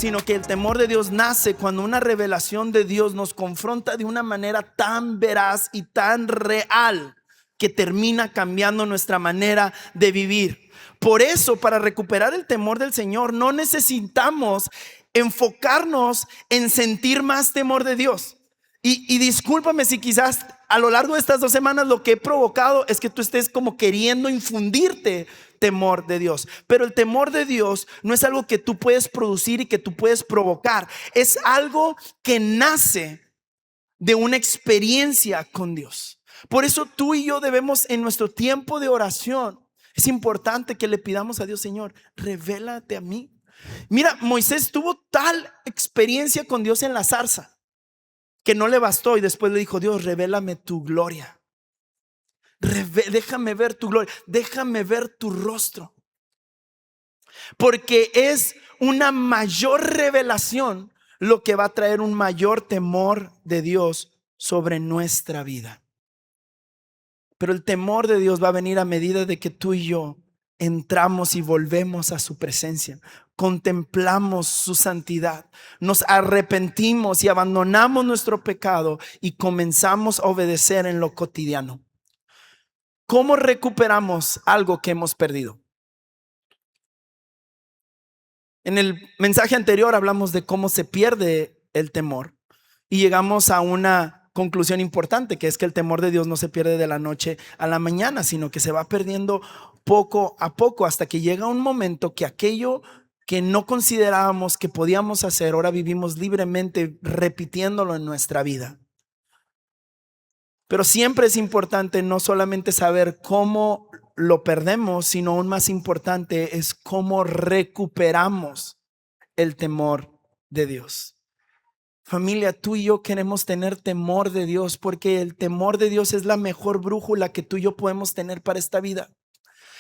sino que el temor de Dios nace cuando una revelación de Dios nos confronta de una manera tan veraz y tan real que termina cambiando nuestra manera de vivir. Por eso, para recuperar el temor del Señor, no necesitamos enfocarnos en sentir más temor de Dios. Y discúlpame si quizás a lo largo de estas 2 semanas lo que he provocado es que tú estés como queriendo infundirte temor de Dios. Pero el temor de Dios no es algo que tú puedes producir y que tú puedes provocar. Es algo que nace de una experiencia con Dios. Por eso tú y yo debemos, en nuestro tiempo de oración, es importante que le pidamos a Dios: Señor, revélate a mí. Mira, Moisés tuvo tal experiencia con Dios en la zarza que no le bastó, y después le dijo: Dios, revélame tu gloria. Déjame ver tu gloria, déjame ver tu rostro. Porque es una mayor revelación lo que va a traer un mayor temor de Dios sobre nuestra vida. Pero el temor de Dios va a venir a medida de que tú y yo entramos y volvemos a su presencia, contemplamos su santidad, nos arrepentimos y abandonamos nuestro pecado y comenzamos a obedecer en lo cotidiano. ¿Cómo recuperamos algo que hemos perdido? En el mensaje anterior hablamos de cómo se pierde el temor y llegamos a una conclusión importante, que es que el temor de Dios no se pierde de la noche a la mañana, sino que se va perdiendo poco a poco hasta que llega un momento que aquello que no considerábamos que podíamos hacer, ahora vivimos libremente repitiéndolo en nuestra vida. Pero siempre es importante no solamente saber cómo lo perdemos, sino aún más importante es cómo recuperamos el temor de Dios. Familia, tú y yo queremos tener temor de Dios, porque el temor de Dios es la mejor brújula que tú y yo podemos tener para esta vida.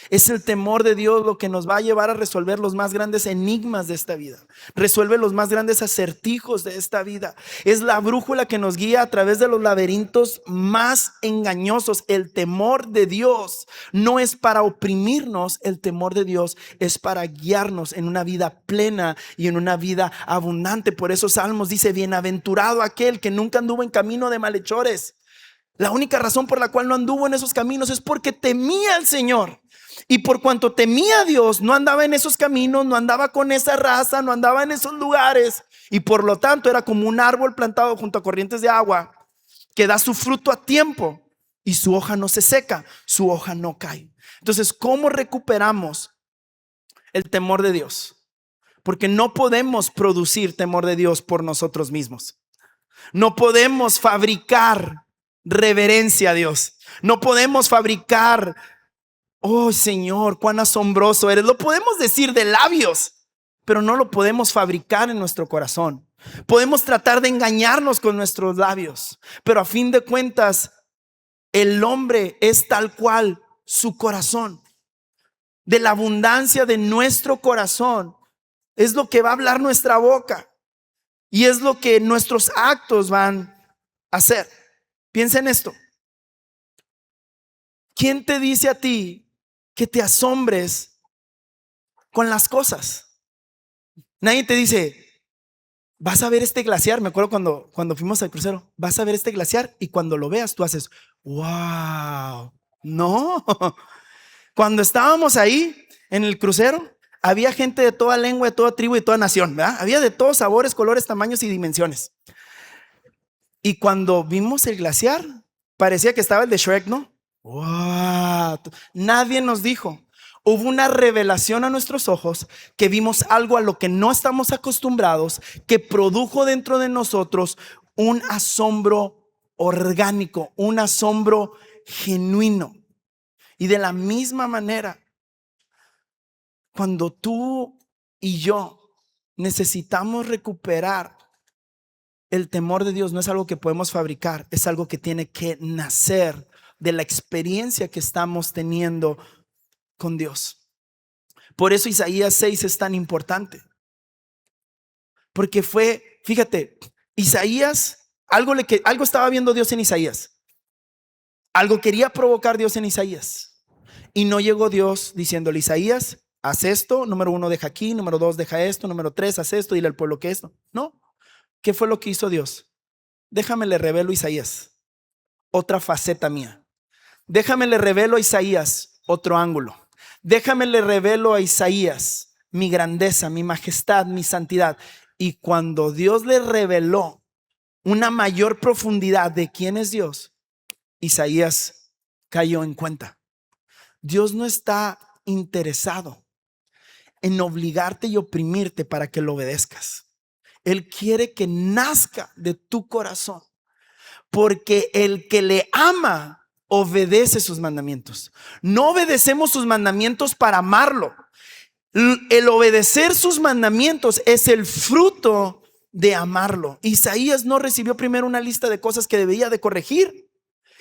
Es el temor de Dios lo que nos va a llevar a resolver los más grandes enigmas de esta vida. Resuelve los más grandes acertijos de esta vida. Es la brújula que nos guía a través de los laberintos más engañosos. El temor de Dios no es para oprimirnos, el temor de Dios es para guiarnos en una vida plena y en una vida abundante. Por eso Salmos dice: bienaventurado aquel que nunca anduvo en camino de malhechores. La única razón por la cual no anduvo en esos caminos es porque temía al Señor. Y por cuanto temía a Dios, no andaba en esos caminos, no andaba con esa raza, no andaba en esos lugares. Y por lo tanto era como un árbol plantado junto a corrientes de agua que da su fruto a tiempo y su hoja no se seca, su hoja no cae. Entonces, ¿cómo recuperamos el temor de Dios? Porque no podemos producir temor de Dios por nosotros mismos. No podemos fabricar reverencia a Dios. No podemos fabricar: oh Señor, cuán asombroso eres. Lo podemos decir de labios, pero no lo podemos fabricar en nuestro corazón. Podemos tratar de engañarnos con nuestros labios, pero a fin de cuentas el hombre es tal cual su corazón. De la abundancia de nuestro corazón es lo que va a hablar nuestra boca y es lo que nuestros actos van a hacer. Piensa en esto. ¿Quién te dice a ti que te asombres con las cosas? Nadie te dice: vas a ver este glaciar. Me acuerdo cuando fuimos al crucero: vas a ver este glaciar, y cuando lo veas tú haces: wow. No. Cuando estábamos ahí en el crucero, había gente de toda lengua, de toda tribu y de toda nación, ¿verdad? Había de todos sabores, colores, tamaños y dimensiones. Y cuando vimos el glaciar, parecía que estaba el de Shrek, ¿no? Wow. Nadie nos dijo. Hubo una revelación a nuestros ojos, que vimos algo a lo que no estamos acostumbrados, que produjo dentro de nosotros un asombro orgánico, un asombro genuino. Y de la misma manera, cuando tú y yo necesitamos recuperar el temor de Dios, no es algo que podemos fabricar, es algo que tiene que nacer de la experiencia que estamos teniendo con Dios. Por eso Isaías 6 es tan importante, porque fíjate, Isaías, algo estaba viendo Dios en Isaías, algo quería provocar Dios en Isaías, y no llegó Dios diciéndole: Isaías, haz esto, número 1, deja aquí, número 2, deja esto, número 3, haz esto, dile al pueblo que esto. No. ¿Qué fue lo que hizo Dios? Déjame le revelo a Isaías otra faceta mía. Déjame le revelo a Isaías otro ángulo. Déjame le revelo a Isaías mi grandeza, mi majestad, mi santidad. Y cuando Dios le reveló una mayor profundidad de quién es Dios, Isaías cayó en cuenta. Dios no está interesado en obligarte y oprimirte para que lo obedezcas. Él quiere que nazca de tu corazón, porque el que le ama obedece sus mandamientos. No obedecemos sus mandamientos para amarlo. El obedecer sus mandamientos es el fruto de amarlo. Isaías no recibió primero una lista de cosas que debía de corregir.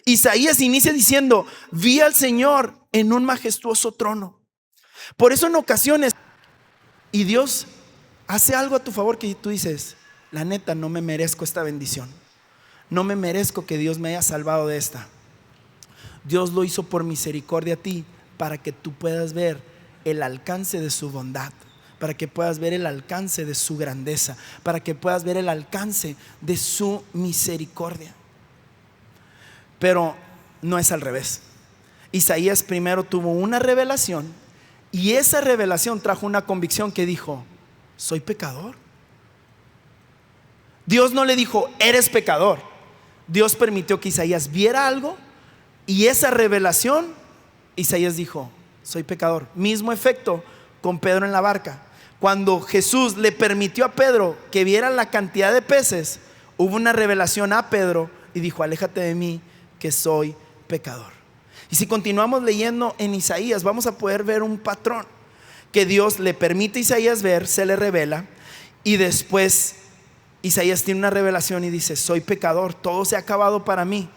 Isaías inicia diciendo: vi al Señor en un majestuoso trono. Por eso en ocasiones, y Dios hace algo a tu favor que tú dices: la neta, no me merezco esta bendición. No me merezco que Dios me haya salvado de esta. Dios lo hizo por misericordia a ti, para que tú puedas ver el alcance de su bondad, para que puedas ver el alcance de su grandeza, para que puedas ver el alcance de su misericordia. Pero no es al revés. Isaías primero tuvo una revelación, y esa revelación trajo una convicción que dijo: soy pecador. Dios no le dijo: eres pecador. Dios permitió que Isaías viera algo, y esa revelación, Isaías dijo: soy pecador. Mismo efecto con Pedro en la barca. Cuando Jesús le permitió a Pedro que viera la cantidad de peces, hubo una revelación a Pedro y dijo: aléjate de mí, que soy pecador. Y si continuamos leyendo en Isaías, vamos a poder ver un patrón que Dios le permite a Isaías ver, se le revela, y después Isaías tiene una revelación y dice: soy pecador, todo se ha acabado para mí.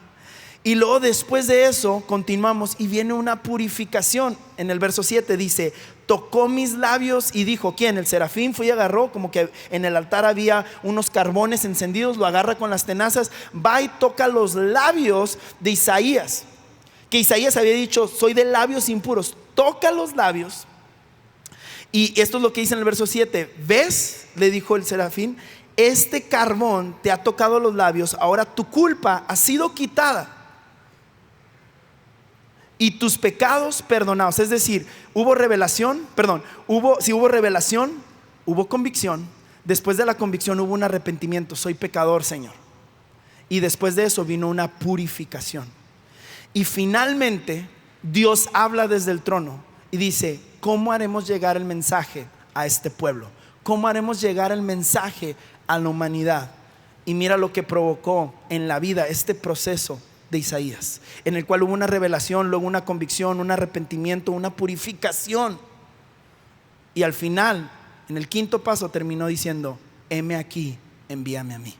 Y luego después de eso continuamos y viene una purificación. En el verso 7 dice: tocó mis labios y dijo. ¿Quién? El serafín fue y agarró, como que en el altar había unos carbones encendidos, lo agarra con las tenazas, va y toca los labios de Isaías, que Isaías había dicho: soy de labios impuros. Toca los labios, y esto es lo que dice en el verso 7. ¿Ves? Le dijo el serafín, este carbón te ha tocado los labios, ahora tu culpa ha sido quitada y tus pecados perdonados. Es decir, hubo revelación, hubo revelación, hubo convicción. Después de la convicción hubo un arrepentimiento: soy pecador, Señor. Y después de eso vino una purificación. Y finalmente Dios habla desde el trono y dice: ¿cómo haremos llegar el mensaje a este pueblo? ¿Cómo haremos llegar el mensaje a la humanidad? Y mira lo que provocó en la vida este proceso de Isaías, en el cual hubo una revelación, luego una convicción, un arrepentimiento, una purificación. Y al final, en el quinto paso, terminó diciendo: heme aquí, envíame a mí.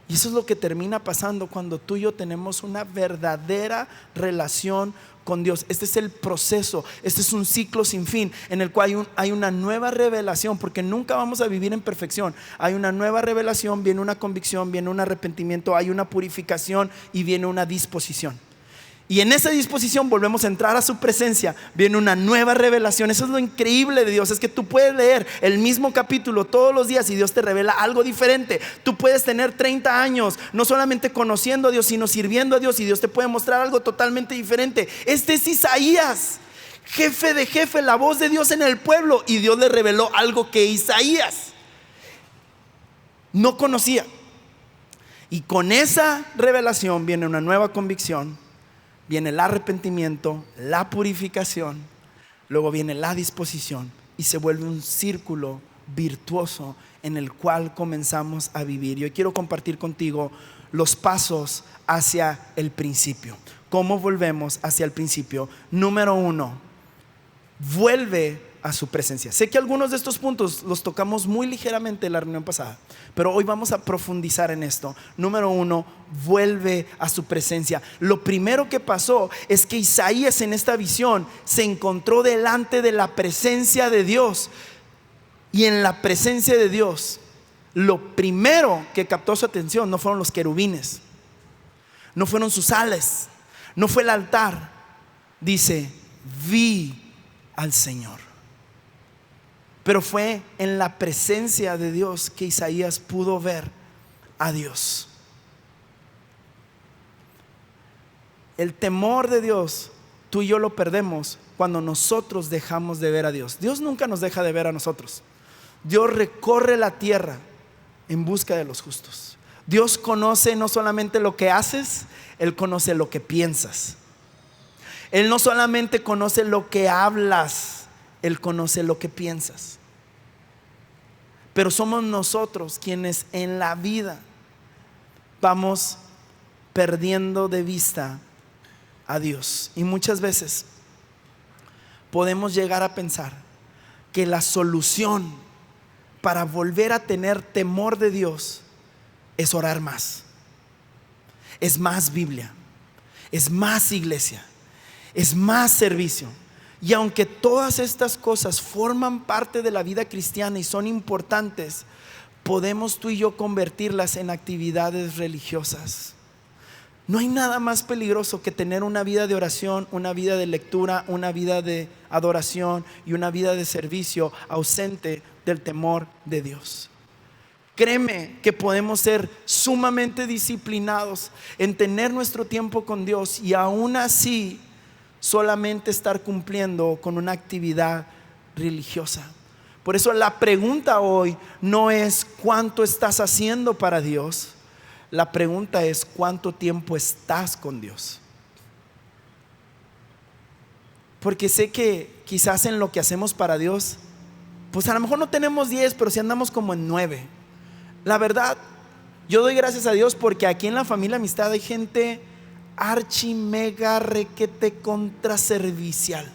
Y eso es lo que termina pasando cuando tú y yo tenemos una verdadera relación con Dios. Este es el proceso, este es un ciclo sin fin, en el cual hay una nueva revelación, porque nunca vamos a vivir en perfección. Hay una nueva revelación, viene una convicción, viene un arrepentimiento, hay una purificación y viene una disposición. Y en esa disposición volvemos a entrar a su presencia, viene una nueva revelación. Eso es lo increíble de Dios, es que tú puedes leer el mismo capítulo todos los días y Dios te revela algo diferente. Tú puedes tener 30 años no solamente conociendo a Dios, sino sirviendo a Dios, y Dios te puede mostrar algo totalmente diferente. Este es Isaías, jefe de jefe, la voz de Dios en el pueblo, y Dios le reveló algo que Isaías no conocía. Y con esa revelación viene una nueva convicción, viene el arrepentimiento, la purificación, luego viene la disposición, y se vuelve un círculo virtuoso en el cual comenzamos a vivir. Yo quiero compartir contigo los pasos hacia el principio. ¿Cómo volvemos hacia el principio? Número 1, vuelve a su presencia. Sé que algunos de estos puntos los tocamos muy ligeramente en la reunión pasada, pero hoy vamos a profundizar en esto. Número 1, vuelve a su presencia. Lo primero que pasó es que Isaías en esta visión se encontró delante de la presencia de Dios, y en la presencia de Dios lo primero que captó su atención no fueron los querubines, no fueron sus alas, no fue el altar. Dice: vi al Señor. Pero fue en la presencia de Dios que Isaías pudo ver a Dios. El temor de Dios, tú y yo lo perdemos cuando nosotros dejamos de ver a Dios. Dios nunca nos deja de ver a nosotros. Dios recorre la tierra en busca de los justos. Dios conoce no solamente lo que haces, Él conoce lo que piensas. Él no solamente conoce lo que hablas, Él conoce lo que piensas. Pero somos nosotros quienes en la vida vamos perdiendo de vista a Dios. Y muchas veces podemos llegar a pensar que la solución para volver a tener temor de Dios es orar más, es más Biblia, es más iglesia, es más servicio. Y aunque todas estas cosas forman parte de la vida cristiana y son importantes, podemos tú y yo convertirlas en actividades religiosas. No hay nada más peligroso que tener una vida de oración, una vida de lectura, una vida de adoración y una vida de servicio ausente del temor de Dios. Créeme que podemos ser sumamente disciplinados en tener nuestro tiempo con Dios y aún así solamente estar cumpliendo con una actividad religiosa. Por eso la pregunta hoy no es cuánto estás haciendo para Dios. La pregunta es cuánto tiempo estás con Dios. Porque sé que quizás en lo que hacemos para Dios, pues a lo mejor no tenemos 10, pero sí andamos como en 9. La verdad, yo doy gracias a Dios porque aquí en la familia Amistad hay gente archi mega requete contra servicial.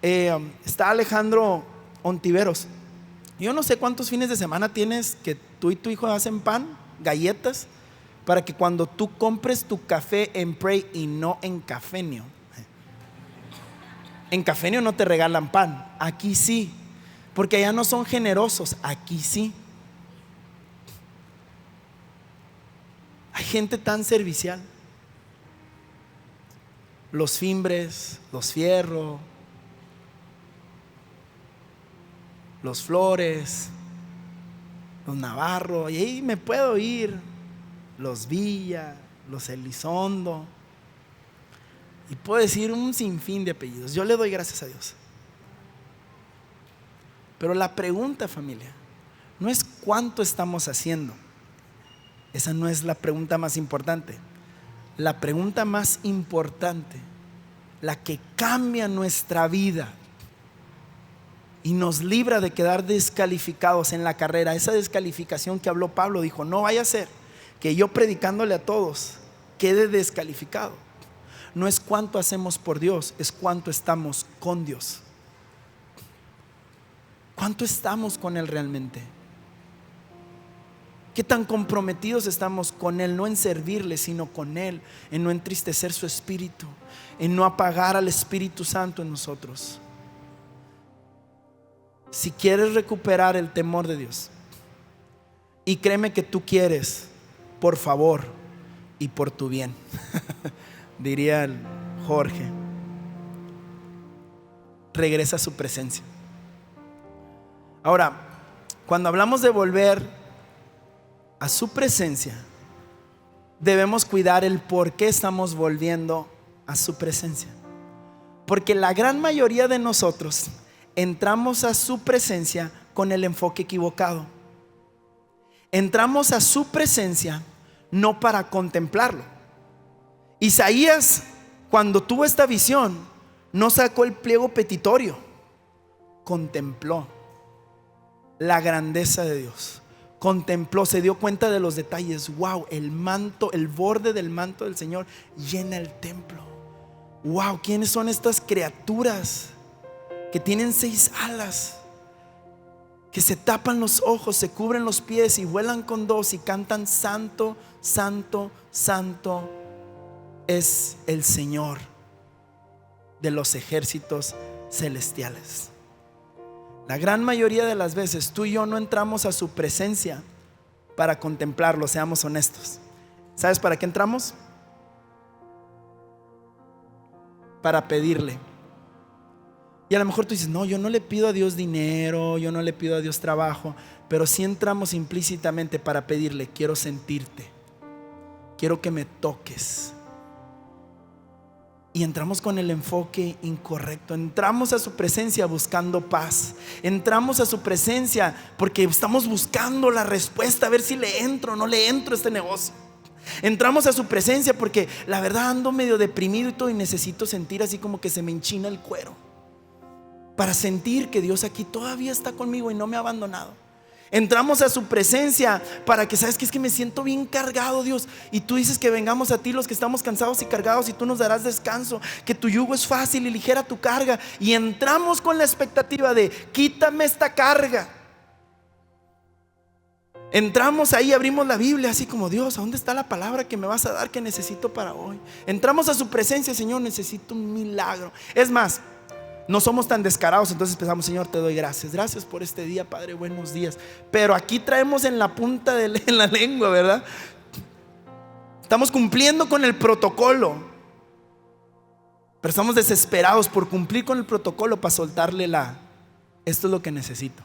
Está Alejandro Ontiveros. Yo no sé cuántos fines de semana tienes que tú y tu hijo hacen pan, galletas, para que cuando tú compres tu café en Pray y no en Cafenio. En Cafenio no te regalan pan, aquí sí, porque allá no son generosos, aquí sí. Hay gente tan servicial. Los Fimbres, los Fierro, los Flores, los Navarro, y ahí me puedo ir, los Villa, los Elizondo, y puedo decir un sinfín de apellidos. Yo le doy gracias a Dios. Pero la pregunta, familia, no es cuánto estamos haciendo. Esa no es la pregunta más importante. La pregunta más importante, la que cambia nuestra vida y nos libra de quedar descalificados en la carrera, esa descalificación que habló Pablo, dijo: no vaya a ser que yo predicándole a todos quede descalificado. No es cuánto hacemos por Dios, es cuánto estamos con Dios. ¿Cuánto estamos con Él realmente? ¿Qué tan comprometidos estamos con Él? No en servirle, sino con Él, en no entristecer su espíritu, en no apagar al Espíritu Santo en nosotros. Si quieres recuperar el temor de Dios, y créeme que tú quieres, por favor y por tu bien, diría el Jorge, regresa a su presencia. Ahora, cuando hablamos de volver a su presencia, debemos cuidar el por qué estamos volviendo a su presencia. Porque la gran mayoría de nosotros entramos a su presencia con el enfoque equivocado. Entramos a su presencia no para contemplarlo. Isaías, cuando tuvo esta visión, no sacó el pliego petitorio, contempló la grandeza de Dios. Contempló, se dio cuenta de los detalles. Wow, el manto, el borde del manto del Señor llena el templo. Wow, ¿quiénes son estas criaturas que tienen 6 alas, que se tapan los ojos, se cubren los pies y vuelan con 2 y cantan: santo, santo, santo es el Señor de los ejércitos celestiales? La gran mayoría de las veces tú y yo no entramos a su presencia para contemplarlo, seamos honestos. ¿Sabes para qué entramos? Para pedirle. Y a lo mejor tú dices, no, yo no le pido a Dios dinero, yo no le pido a Dios trabajo, pero sí entramos implícitamente para pedirle, quiero sentirte, quiero que me toques. Y entramos con el enfoque incorrecto. Entramos a su presencia buscando paz. Entramos a su presencia porque estamos buscando la respuesta, a ver si le entro o no le entro a este negocio. Entramos a su presencia porque la verdad ando medio deprimido y todo, y necesito sentir así como que se me enchina el cuero, para sentir que Dios aquí todavía está conmigo y no me ha abandonado. Entramos a su presencia para que, sabes que es que me siento bien cargado, Dios, y tú dices que vengamos a ti los que estamos cansados y cargados, y tú nos darás descanso, que tu yugo es fácil y ligera tu carga. Y entramos con la expectativa de quítame esta carga. Entramos ahí, abrimos la Biblia así como, Dios, ¿a dónde está la palabra que me vas a dar que necesito para hoy? Entramos a su presencia, Señor, necesito un milagro. Es más, no somos tan descarados, entonces pensamos, Señor, te doy gracias. Gracias por este día, Padre, buenos días. Pero aquí traemos en la punta de la lengua, ¿verdad? Estamos cumpliendo con el protocolo, pero estamos desesperados por cumplir con el protocolo para soltarle esto es lo que necesito,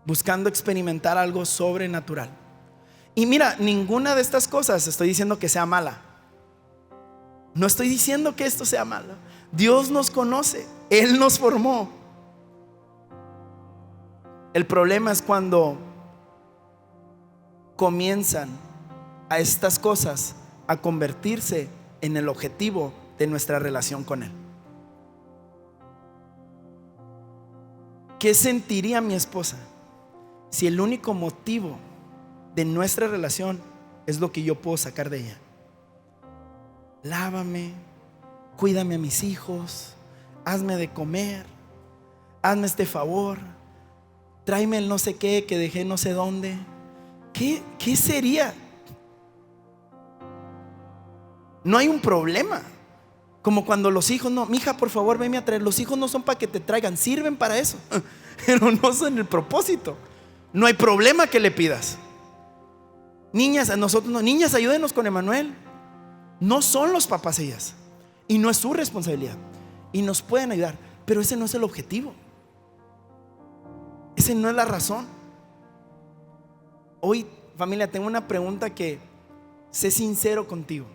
buscando experimentar algo sobrenatural. Y mira, ninguna de estas cosas estoy diciendo que sea mala. No estoy diciendo que esto sea malo. Dios nos conoce, Él nos formó. El problema es cuando comienzan a estas cosas a convertirse en el objetivo de nuestra relación con Él. ¿Qué sentiría mi esposa si el único motivo de nuestra relación es lo que yo puedo sacar de ella? Lávame, cuídame a mis hijos, hazme de comer, hazme este favor, tráeme el no sé qué que dejé no sé dónde. ¿Qué sería? No hay un problema. Como cuando los hijos, no, mija, por favor, venme a traer. Los hijos no son para que te traigan, sirven para eso, pero no son el propósito. No hay problema que le pidas. Niñas, a nosotros no, niñas, ayúdenos con Emanuel. No son los papás ellas, y no es su responsabilidad, y nos pueden ayudar, pero ese no es el objetivo. Ese no es la razón. Hoy, familia, tengo una pregunta que sé sincero contigo.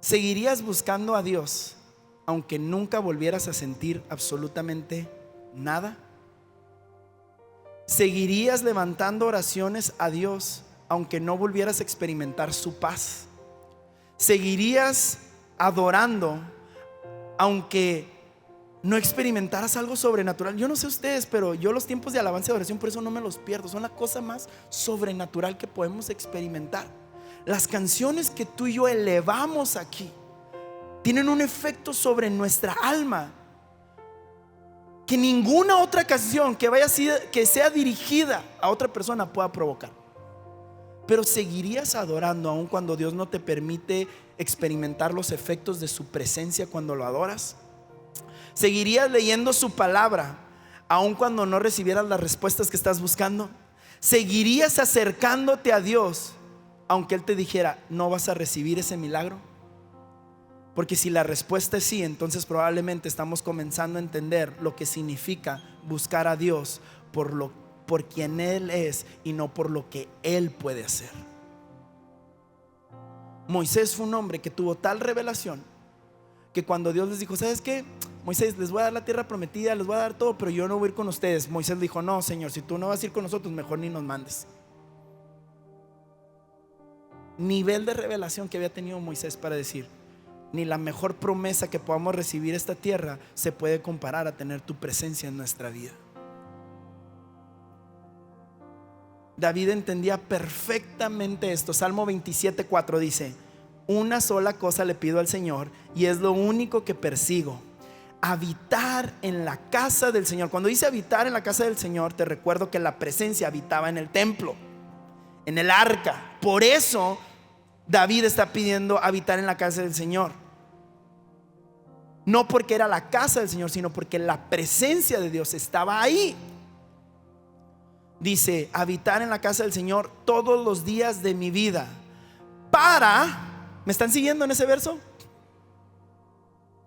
¿Seguirías buscando a Dios aunque nunca volvieras a sentir absolutamente nada? ¿Seguirías levantando oraciones a Dios aunque no volvieras a experimentar su paz? ¿Seguirías adorando aunque no experimentaras algo sobrenatural? Yo no sé ustedes, pero yo los tiempos de alabanza y adoración por eso no me los pierdo. Son la cosa más sobrenatural que podemos experimentar. Las canciones que tú y yo elevamos aquí tienen un efecto sobre nuestra alma que ninguna otra canción que sea dirigida a otra persona pueda provocar. Pero seguirías adorando aun cuando Dios no te permite experimentar los efectos de su presencia cuando lo adoras. Seguirías leyendo su palabra aun cuando no recibieras las respuestas que estás buscando. Seguirías acercándote a Dios aunque Él te dijera no vas a recibir ese milagro. Porque si la respuesta es sí, entonces probablemente estamos comenzando a entender lo que significa buscar a Dios por quien Él es y no por lo que Él puede hacer. Moisés fue un hombre que tuvo tal revelación que cuando Dios les dijo, ¿sabes qué? Moisés, les voy a dar la tierra prometida, les voy a dar todo, pero yo no voy a ir con ustedes. Moisés dijo, no, Señor, si tú no vas a ir con nosotros, mejor ni nos mandes. Nivel de revelación que había tenido Moisés para decir, ni la mejor promesa que podamos recibir esta tierra se puede comparar a tener tu presencia en nuestra vida. David entendía perfectamente esto. Salmo 27:4 dice, una sola cosa le pido al Señor y es lo único que persigo, habitar en la casa del Señor. Cuando dice habitar en la casa del Señor, te recuerdo que la presencia habitaba en el templo, en el arca. Por eso David está pidiendo habitar en la casa del Señor. No porque era la casa del Señor, sino porque la presencia de Dios estaba ahí. Dice, habitar en la casa del Señor todos los días de mi vida. ¿Me están siguiendo en ese verso? Para, ¿me están siguiendo en ese verso? Para, ¿me están siguiendo en ese verso? Para, ¿me están siguiendo en ese verso? Para, ¿me están siguiendo en ese verso? Para, ¿me están siguiendo en ese verso? Para, ¿me están siguiendo en ese verso?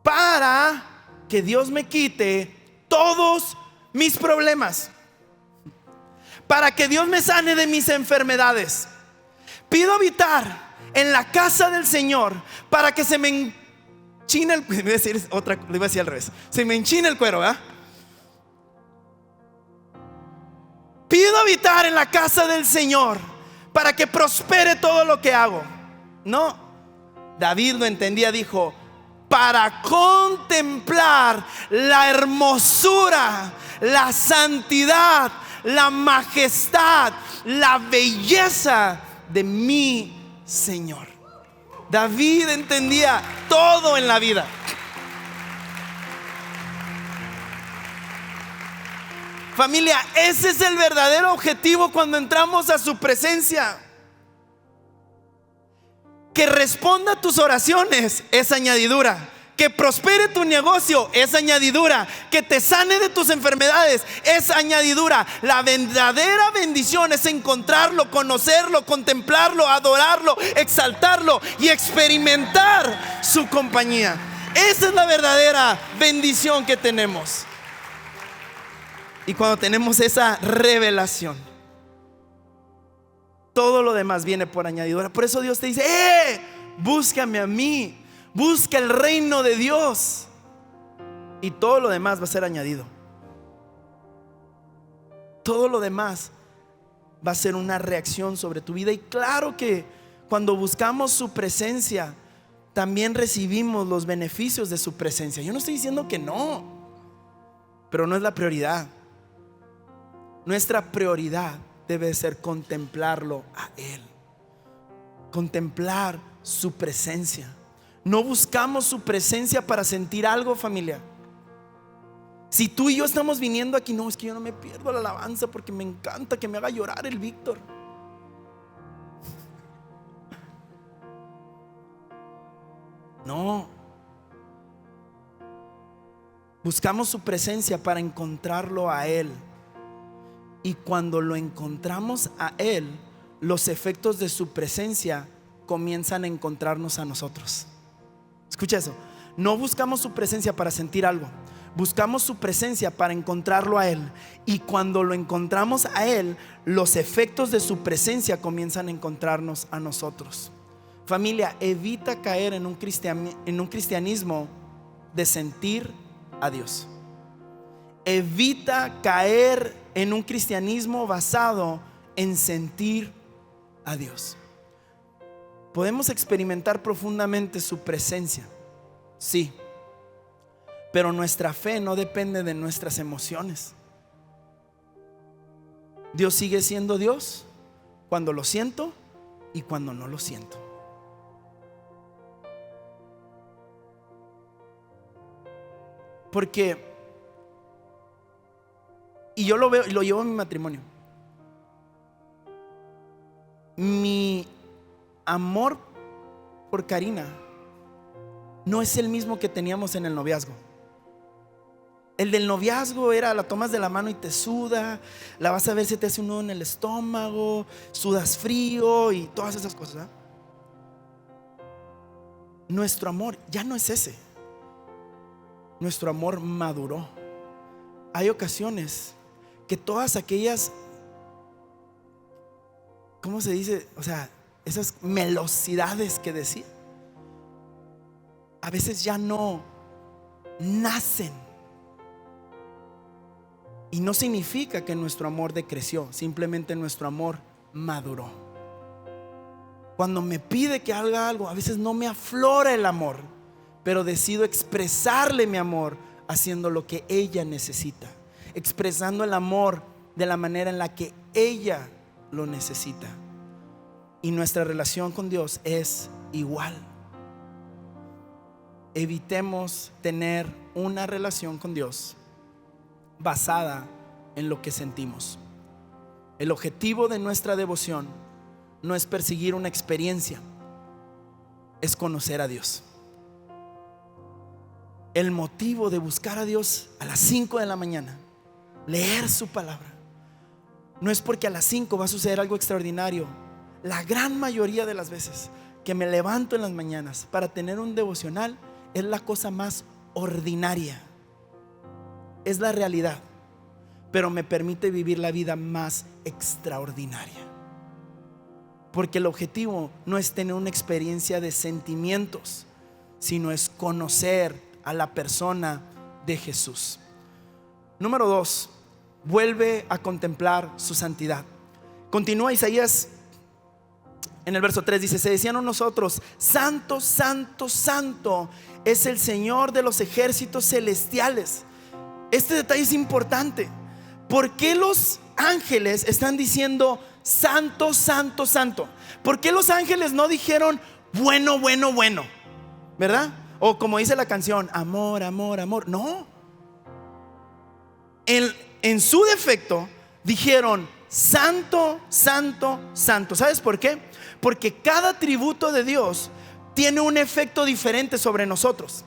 para que Dios me quite todos mis problemas, para que Dios me sane de mis enfermedades. Pido habitar en la casa del Señor para que se me enchine el, le iba a decir al revés, se me enchine el cuero, ¿verdad? Pido habitar en la casa del Señor para que prospere todo lo que hago. No, David lo entendía, dijo: para contemplar la hermosura, la santidad, la majestad, la belleza de mi Señor. David entendía todo en la vida. Familia, ese es el verdadero objetivo cuando entramos a su presencia. Que responda a tus oraciones es añadidura. Que prospere tu negocio es añadidura. Que te sane de tus enfermedades es añadidura. La verdadera bendición es encontrarlo, conocerlo, contemplarlo, adorarlo, exaltarlo y experimentar su compañía. Esa es la verdadera bendición que tenemos. Y cuando tenemos esa revelación, todo lo demás viene por añadidura. Por eso Dios te dice: búscame a mí, busca el reino de Dios, y todo lo demás va a ser añadido. Todo lo demás va a ser una reacción sobre tu vida. Y claro que cuando buscamos su presencia, también recibimos los beneficios de su presencia. Yo no estoy diciendo que no, pero no es la prioridad. Nuestra prioridad debe ser contemplarlo a Él, contemplar su presencia. No buscamos su presencia para sentir algo, familia. Si tú y yo estamos viniendo aquí, no, es que yo no me pierdo la alabanza porque me encanta que me haga llorar el Víctor. No. Buscamos su presencia para encontrarlo a Él. Y cuando lo encontramos a Él, los efectos de su presencia comienzan a encontrarnos a nosotros. Escucha eso. No buscamos su presencia para sentir algo. Buscamos su presencia para encontrarlo a Él. Y cuando lo encontramos a Él, los efectos de su presencia comienzan a encontrarnos a nosotros. Familia, evita caer en un cristianismo de sentir a Dios. Evita caer en un cristianismo basado en sentir a Dios. Podemos experimentar profundamente su presencia, sí, pero nuestra fe no depende de nuestras emociones. Dios sigue siendo Dios cuando lo siento y cuando no lo siento. Porque, y yo lo veo y lo llevo en mi matrimonio, mi amor por Karina no es el mismo que teníamos en el noviazgo. El del noviazgo era: la tomas de la mano y te suda, la vas a ver si te hace un nudo en el estómago, sudas frío y todas esas cosas, ¿eh? Nuestro amor ya no es ese. Nuestro amor maduró. Hay ocasiones que todas aquellas, ¿cómo se dice? O sea, esas melosidades que decía, a veces ya no nacen. Y no significa que nuestro amor decreció, simplemente nuestro amor maduró. Cuando me pide que haga algo, a veces no me aflora el amor, pero decido expresarle mi amor haciendo lo que ella necesita, expresando el amor de la manera en la que ella lo necesita. Y nuestra relación con Dios es igual. Evitemos tener una relación con Dios basada en lo que sentimos. El objetivo de nuestra devoción no es perseguir una experiencia, es conocer a Dios. El motivo de buscar a Dios a las 5 de la mañana, leer su palabra, no es porque a las 5 va a suceder algo extraordinario. La gran mayoría de las veces que me levanto en las mañanas para tener un devocional es la cosa más ordinaria. Es la realidad, pero me permite vivir la vida más extraordinaria. Porque el objetivo no es tener una experiencia de sentimientos, sino es conocer a la persona de Jesús. Número 2, vuelve a contemplar su santidad. Continúa Isaías en el verso 3, dice: se decían a nosotros: santo, santo, santo es el Señor de los ejércitos celestiales. Este detalle es importante. ¿Por qué los ángeles están diciendo santo, santo, santo? ¿Por qué los ángeles no dijeron bueno, bueno, bueno? ¿Verdad? O como dice la canción, amor, amor, amor. No. En su defecto dijeron santo, santo, santo. ¿Sabes por qué? Porque cada atributo de Dios tiene un efecto diferente sobre nosotros.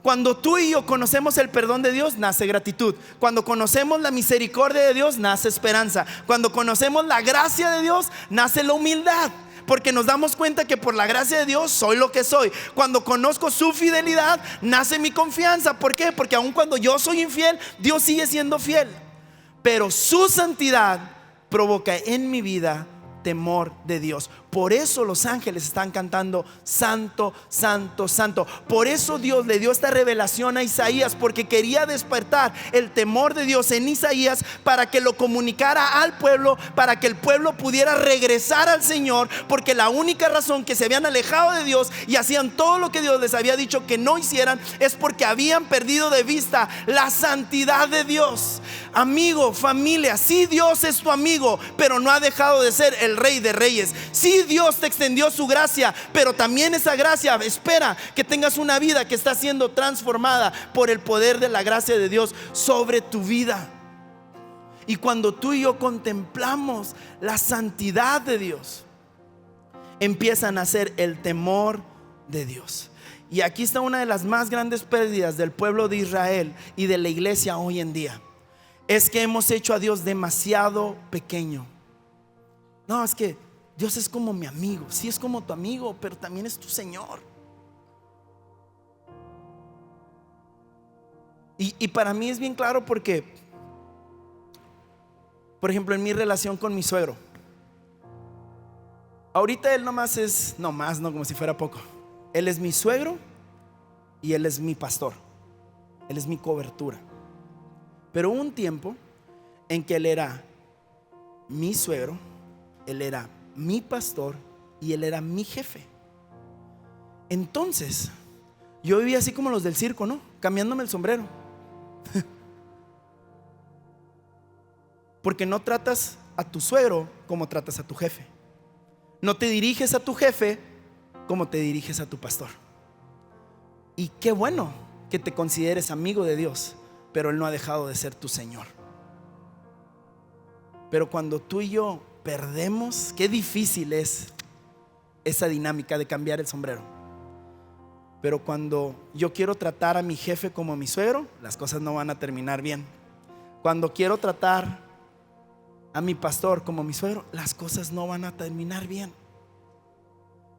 Cuando tú y yo conocemos el perdón de Dios, nace gratitud. Cuando conocemos la misericordia de Dios, nace esperanza. Cuando conocemos la gracia de Dios, nace la humildad, porque nos damos cuenta que por la gracia de Dios soy lo que soy. Cuando conozco su fidelidad, nace mi confianza. ¿Por qué? Porque aun cuando yo soy infiel, Dios sigue siendo fiel. Pero su santidad provoca en mi vida temor de Dios. Por eso los ángeles están cantando santo, santo, santo. Por eso Dios le dio esta revelación a Isaías, porque quería despertar el temor de Dios en Isaías para que lo comunicara al pueblo, para que el pueblo pudiera regresar al Señor, porque la única razón que se habían alejado de Dios y hacían todo lo que Dios les había dicho que no hicieran es porque habían perdido de vista la santidad de Dios. Amigo, familia, sí, Dios es tu amigo, pero no ha dejado de ser el Rey de Reyes. Sí, Dios te extendió su gracia, pero también esa gracia espera que tengas una vida que está siendo transformada por el poder de la gracia de Dios sobre tu vida. Y cuando tú y yo contemplamos la santidad de Dios, empieza a nacer el temor de Dios. Y aquí está una de las más grandes pérdidas del pueblo de Israel y de la iglesia hoy en día. Es que hemos hecho a Dios demasiado pequeño. No, es que Dios es como mi amigo. Sí, es como tu amigo, pero también es tu Señor. Y para mí es bien claro porque, por ejemplo, en mi relación con mi suegro, ahorita él no como si fuera poco. Él es mi suegro y él es mi pastor. Él es mi cobertura. Pero hubo un tiempo en que él era mi suegro, él era mi pastor y él era mi jefe. Entonces yo vivía así como los del circo, ¿no? Cambiándome el sombrero. Porque no tratas a tu suegro como tratas a tu jefe. No te diriges a tu jefe como te diriges a tu pastor. Y qué bueno que te consideres amigo de Dios, pero Él no ha dejado de ser tu Señor. Pero cuando tú y yo perdemos, qué difícil es esa dinámica de cambiar el sombrero. Pero cuando yo quiero tratar a mi jefe como mi suegro, las cosas no van a terminar bien. Cuando quiero tratar a mi pastor como mi suegro, las cosas no van a terminar bien.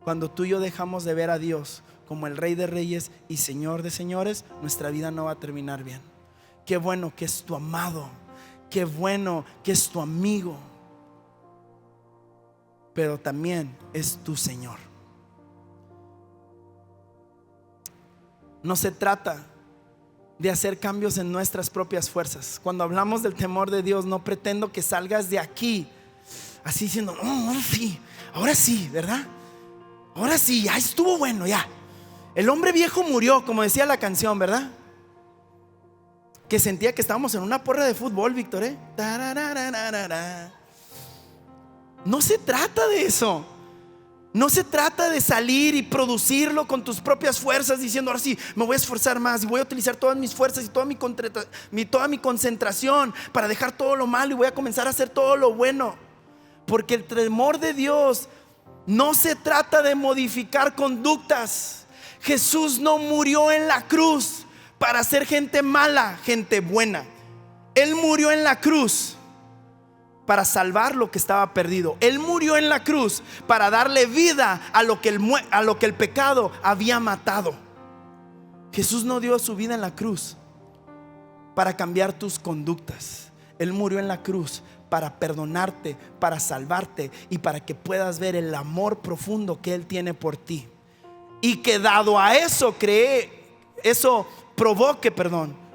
Cuando tú y yo dejamos de ver a Dios como el Rey de Reyes y Señor de Señores, nuestra vida no va a terminar bien. Qué bueno que es tu amado, qué bueno que es tu amigo, pero también es tu Señor. No se trata de hacer cambios en nuestras propias fuerzas. Cuando hablamos del temor de Dios, no pretendo que salgas de aquí así diciendo, oh, ahora sí, ¿verdad? Ahora sí, ya estuvo bueno, ya. El hombre viejo murió, como decía la canción, ¿verdad? Que sentía que estábamos en una porra de fútbol, Víctor, ¿eh? No se trata de eso. No se trata de salir y producirlo con tus propias fuerzas, diciendo, ahora sí, me voy a esforzar más y voy a utilizar todas mis fuerzas y toda mi concentración para dejar todo lo malo y voy a comenzar a hacer todo lo bueno. Porque el temor de Dios no se trata de modificar conductas. Jesús no murió en la cruz para hacer gente mala, gente buena. Él murió en la cruz para salvar lo que estaba perdido. Él murió en la cruz para darle vida a lo que el pecado había matado. Jesús no dio su vida en la cruz para cambiar tus conductas. Él murió en la cruz para perdonarte, para salvarte y para que puedas ver el amor profundo que Él tiene por ti. Y que dado a eso provoque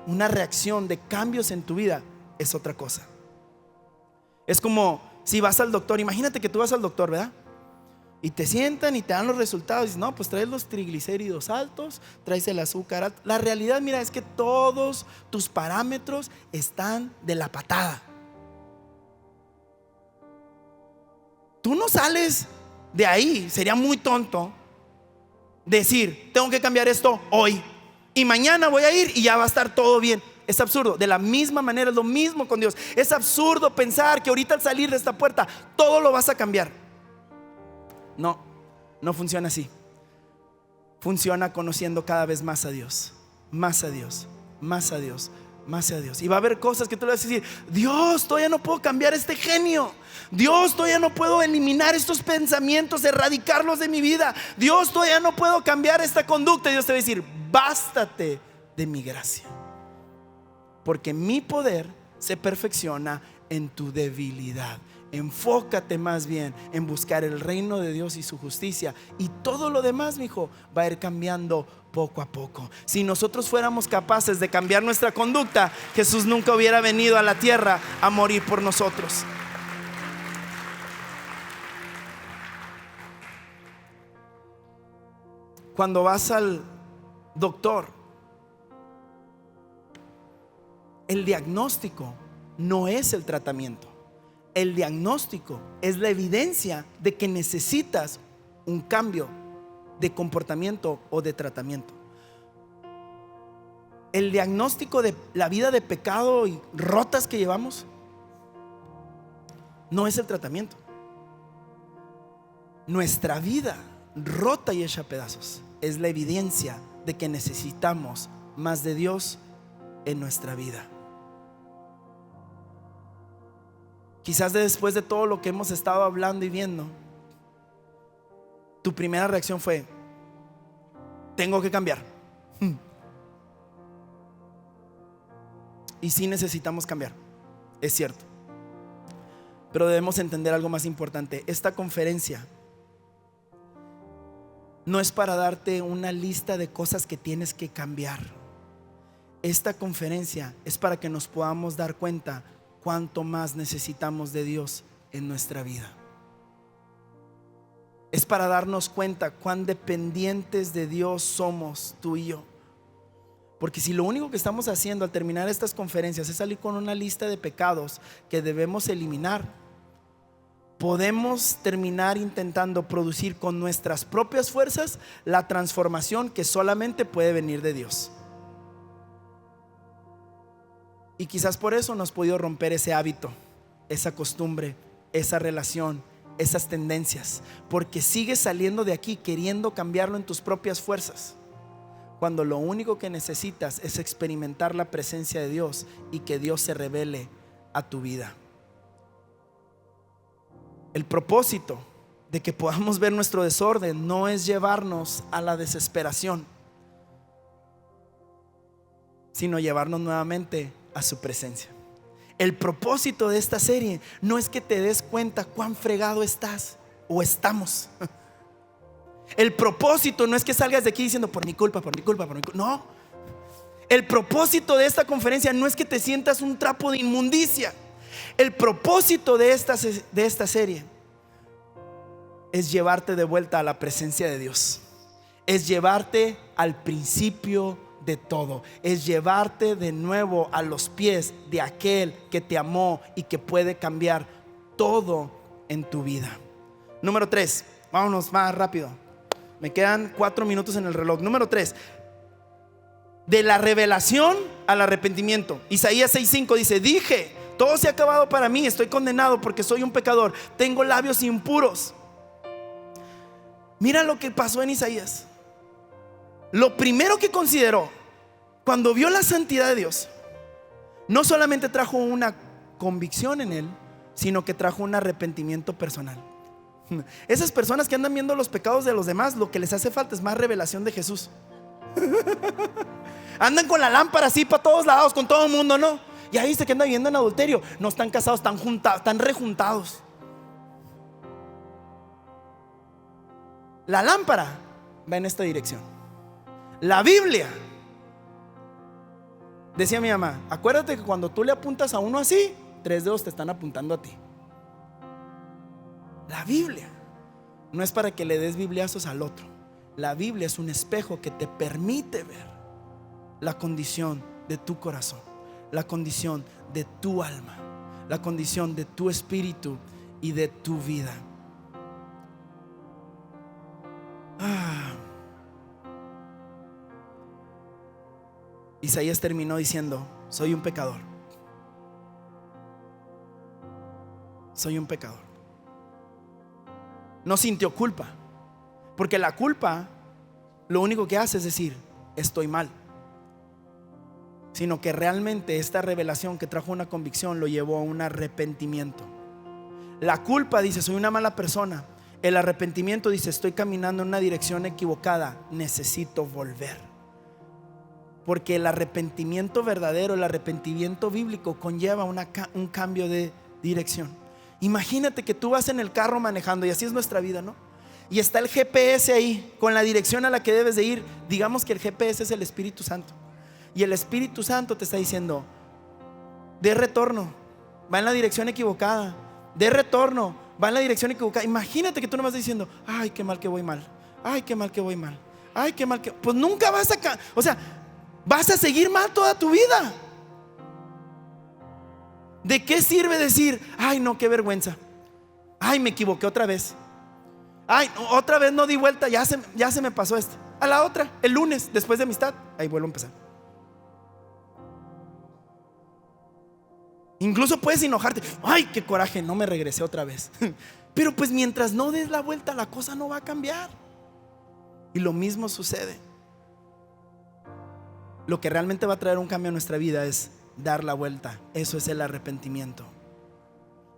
una reacción de cambios en tu vida, es otra cosa. Es como si vas al doctor. Imagínate que tú vas al doctor, ¿verdad? Y te sientan y te dan los resultados. Y dices, no, pues traes los triglicéridos altos, traes el azúcar alto. La realidad, mira, es que todos tus parámetros están de la patada. Tú no sales de ahí. Sería muy tonto decir, tengo que cambiar esto hoy y mañana voy a ir y ya va a estar todo bien. Es absurdo. De la misma manera es lo mismo con Dios. Es absurdo pensar que ahorita al salir de esta puerta todo lo vas a cambiar. No, no funciona así. Funciona conociendo cada vez más a Dios, más a Dios, más a Dios, más a Dios. Y va a haber cosas que tú le vas a decir, Dios, todavía no puedo cambiar este genio. Dios, todavía no puedo eliminar estos pensamientos, erradicarlos de mi vida. Dios, todavía no puedo cambiar esta conducta. Y Dios te va a decir, bástate de mi gracia, porque mi poder se perfecciona en tu debilidad. Enfócate más bien en buscar el reino de Dios y su justicia, y todo lo demás, mi hijo, va a ir cambiando poco a poco. Si nosotros fuéramos capaces de cambiar nuestra conducta, Jesús nunca hubiera venido a la tierra a morir por nosotros. Cuando vas al doctor, el diagnóstico no es el tratamiento. El diagnóstico es la evidencia de que necesitas un cambio de comportamiento o de tratamiento. El diagnóstico de la vida de pecado y rotas que llevamos no es el tratamiento. Nuestra vida rota y hecha pedazos es la evidencia de que necesitamos más de Dios en nuestra vida. Quizás después de todo lo que hemos estado hablando y viendo, tu primera reacción fue, tengo que cambiar. Y sí necesitamos cambiar, es cierto. Pero debemos entender algo más importante. Esta conferencia no es para darte una lista de cosas que tienes que cambiar. Esta conferencia es para que nos podamos dar cuenta cuánto más necesitamos de Dios en nuestra vida. Es para darnos cuenta cuán dependientes de Dios somos tú y yo. Porque si lo único que estamos haciendo al terminar estas conferencias es salir con una lista de pecados que debemos eliminar, podemos terminar intentando producir con nuestras propias fuerzas la transformación que solamente puede venir de Dios. Y quizás por eso no has podido romper ese hábito, esa costumbre, esa relación, esas tendencias, porque sigues saliendo de aquí queriendo cambiarlo en tus propias fuerzas, cuando lo único que necesitas es experimentar la presencia de Dios y que Dios se revele a tu vida. El propósito de que podamos ver nuestro desorden no es llevarnos a la desesperación, sino llevarnos nuevamente a su presencia. El propósito de esta serie no es que te des cuenta cuán fregado estás o estamos. El propósito no es que salgas de aquí diciendo por mi culpa, por mi culpa, por mi culpa. No. El propósito de esta conferencia no es que te sientas un trapo de inmundicia. El propósito de esta serie es llevarte de vuelta a la presencia de Dios. Es llevarte al principio de todo. Es llevarte de nuevo a los pies de aquel que te amó y que puede cambiar todo en tu vida. Número 3, vámonos más rápido. Me quedan 4 minutos en el reloj. Número 3, de la revelación al arrepentimiento. Isaías 6:5 dice: dije, todo se ha acabado para mí, estoy condenado porque soy un pecador, tengo labios impuros. Mira lo que pasó en Isaías. Lo primero que consideró cuando vio la santidad de Dios, no solamente trajo una convicción en él, sino que trajo un arrepentimiento personal. Esas personas que andan viendo los pecados de los demás, lo que les hace falta es más revelación de Jesús. Andan con la lámpara así para todos lados, con todo el mundo, ¿no? Y ahí dice que andan viviendo en adulterio. No están casados, están juntados, están rejuntados. La lámpara va en esta dirección. La Biblia, decía mi mamá, acuérdate que cuando tú le apuntas a uno así, 3 dedos te están apuntando a ti. La Biblia no es para que le des bibliazos al otro. La Biblia es un espejo que te permite ver la condición de tu corazón, la condición de tu alma, la condición de tu espíritu y de tu vida. Isaías terminó diciendo: soy un pecador. Soy un pecador. No sintió culpa, porque la culpa lo único que hace es decir estoy mal, sino que realmente esta revelación que trajo una convicción lo llevó a un arrepentimiento. La culpa dice soy una mala persona. El arrepentimiento dice estoy caminando en una dirección equivocada, necesito volver. Porque el arrepentimiento verdadero, el arrepentimiento bíblico conlleva un cambio de dirección. Imagínate que tú vas en el carro manejando, y así es nuestra vida, ¿no? Y está el GPS ahí con la dirección a la que debes de ir. Digamos que el GPS es el Espíritu Santo, y el Espíritu Santo te está diciendo: de retorno, va en la dirección equivocada. De retorno, va en la dirección equivocada. Imagínate que tú nomás estás diciendo: ay, qué mal que voy mal. Ay, qué mal que voy mal. Ay, qué mal que... Pues nunca vas a... O sea, vas a seguir mal toda tu vida. ¿De qué sirve decir: ay, no, qué vergüenza, ay, me equivoqué otra vez, ay, otra vez no di vuelta, ya se me pasó esto? A la otra, el lunes, después de amistad, ahí vuelvo a empezar. Incluso puedes enojarte: ay, qué coraje, no me regresé otra vez. Pero pues mientras no des la vuelta, la cosa no va a cambiar. Y lo mismo sucede. Lo que realmente va a traer un cambio a nuestra vida es dar la vuelta. Eso es el arrepentimiento.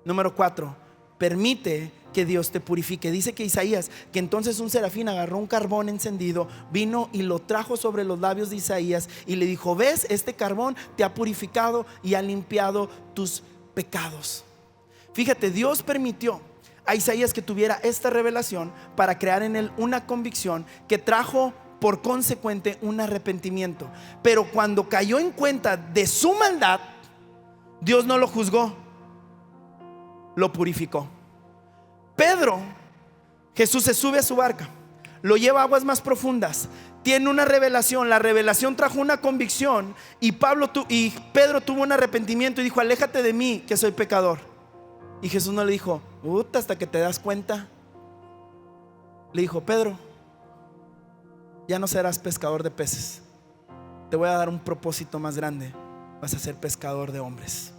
Número 4, permite que Dios te purifique. Dice que Isaías, que entonces un serafín agarró un carbón encendido, vino y lo trajo sobre los labios de Isaías y le dijo: ves, este carbón te ha purificado y ha limpiado tus pecados. Fíjate, Dios permitió a Isaías que tuviera esta revelación para crear en él una convicción que trajo por consecuente un arrepentimiento. Pero cuando cayó en cuenta de su maldad, Dios no lo juzgó, lo purificó. Pedro, Jesús se sube a su barca, lo lleva a aguas más profundas, tiene una revelación, la revelación trajo una convicción, y Pedro tuvo un arrepentimiento y dijo: aléjate de mí, que soy pecador. Y Jesús no le dijo: hasta que te das cuenta. Le dijo: Pedro, ya no serás pescador de peces, te voy a dar un propósito más grande, vas a ser pescador de hombres.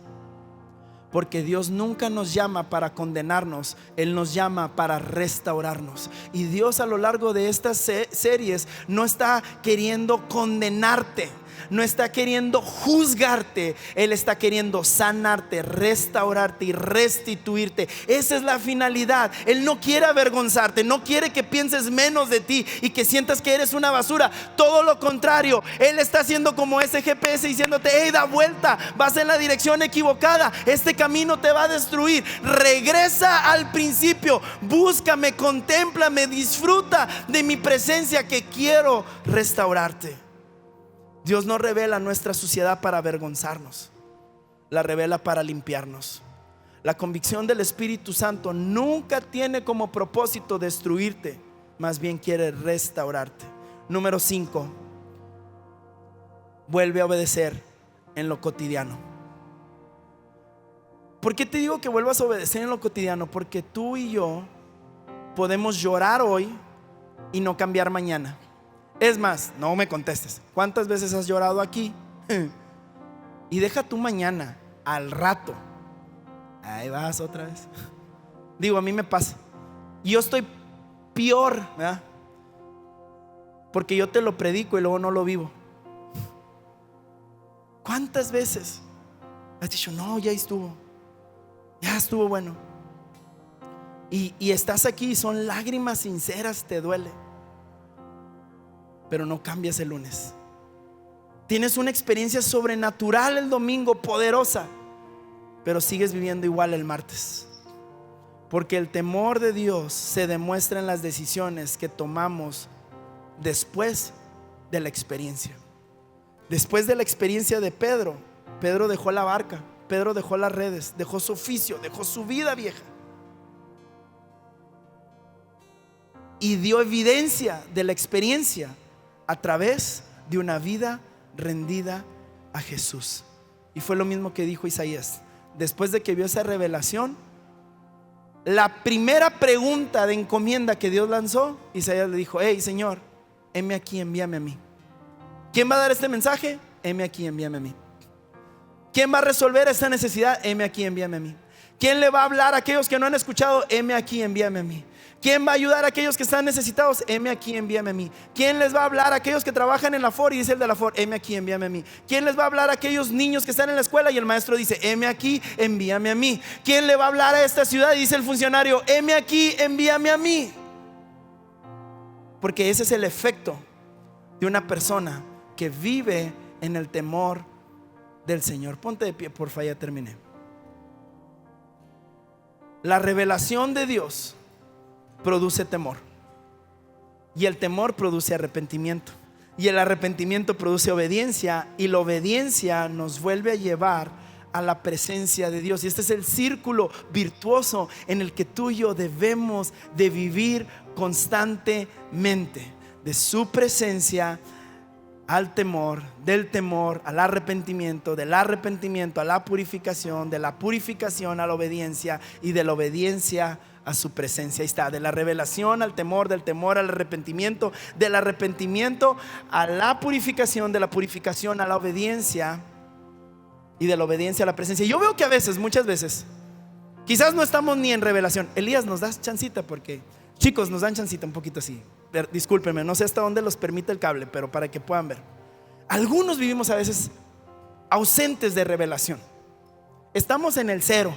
Porque Dios nunca nos llama para condenarnos, Él nos llama para restaurarnos. Y Dios a lo largo de estas series no está queriendo condenarte, no está queriendo juzgarte. Él está queriendo sanarte, restaurarte y restituirte. Esa es la finalidad. Él no quiere avergonzarte, no quiere que pienses menos de ti y que sientas que eres una basura. Todo lo contrario, Él está haciendo como ese GPS diciéndote: hey, da vuelta, vas en la dirección equivocada, este camino te va a destruir. Regresa al principio, búscame, contémplame, disfruta de mi presencia, que quiero restaurarte. Dios no revela nuestra suciedad para avergonzarnos, la revela para limpiarnos. La convicción del Espíritu Santo nunca tiene como propósito destruirte, más bien quiere restaurarte. Número 5, vuelve a obedecer en lo cotidiano. ¿Por qué te digo que vuelvas a obedecer en lo cotidiano? Porque tú y yo podemos llorar hoy y no cambiar mañana. Es más, no me contestes, ¿cuántas veces has llorado aquí? Y deja tu mañana, al rato, ahí vas otra vez. Digo, a mí me pasa. Y yo estoy peor, ¿verdad? Porque yo te lo predico y luego no lo vivo. ¿Cuántas veces has dicho: no, ya estuvo bueno? Y estás aquí y son lágrimas sinceras, te duele. pero no cambias el lunes. Tienes una experiencia sobrenatural el domingo, poderosa, pero sigues viviendo igual el martes. Porque el temor de Dios se demuestra en las decisiones que tomamos después de la experiencia. Después de la experiencia de Pedro, Pedro dejó la barca, Pedro dejó las redes, dejó su oficio, dejó su vida vieja y dio evidencia de la experiencia a través de una vida rendida a Jesús. Y fue lo mismo que dijo Isaías. Después de que vio esa revelación, la primera pregunta de encomienda que Dios lanzó, Isaías le dijo: hey, Señor, heme aquí, envíame a mí. ¿Quién va a dar este mensaje? Heme aquí, envíame a mí. ¿Quién va a resolver esta necesidad? Heme aquí, envíame a mí. ¿Quién le va a hablar a aquellos que no han escuchado? Heme aquí, envíame a mí. ¿Quién va a ayudar a aquellos que están necesitados? Heme aquí, envíame a mí. ¿Quién les va a hablar a aquellos que trabajan en la FOR? Y dice el de la FOR: heme aquí, envíame a mí. ¿Quién les va a hablar a aquellos niños que están en la escuela? Y el maestro dice: heme aquí, envíame a mí. ¿Quién le va a hablar a esta ciudad? Y dice el funcionario: heme aquí, envíame a mí. Porque ese es el efecto de una persona que vive en el temor del Señor. Ponte de pie, porfa, ya terminé. La revelación de Dios produce temor, y el temor produce arrepentimiento, y el arrepentimiento produce obediencia, y la obediencia nos vuelve a llevar a la presencia de Dios. Y este es el círculo virtuoso en el que tú y yo debemos de vivir constantemente, de su presencia al temor, del temor al arrepentimiento, del arrepentimiento a la purificación, de la purificación a la obediencia, y de la obediencia a su presencia. Ahí está: de la revelación al temor, del temor al arrepentimiento, del arrepentimiento a la purificación, de la purificación a la obediencia, y de la obediencia a la presencia. Yo veo que a veces, muchas veces, quizás no estamos ni en revelación. Elías, nos das chancita, porque chicos, nos dan chancita un poquito así. Discúlpenme, no sé hasta dónde los permite el cable, pero para que puedan ver. Algunos vivimos a veces ausentes de revelación. Estamos en el cero,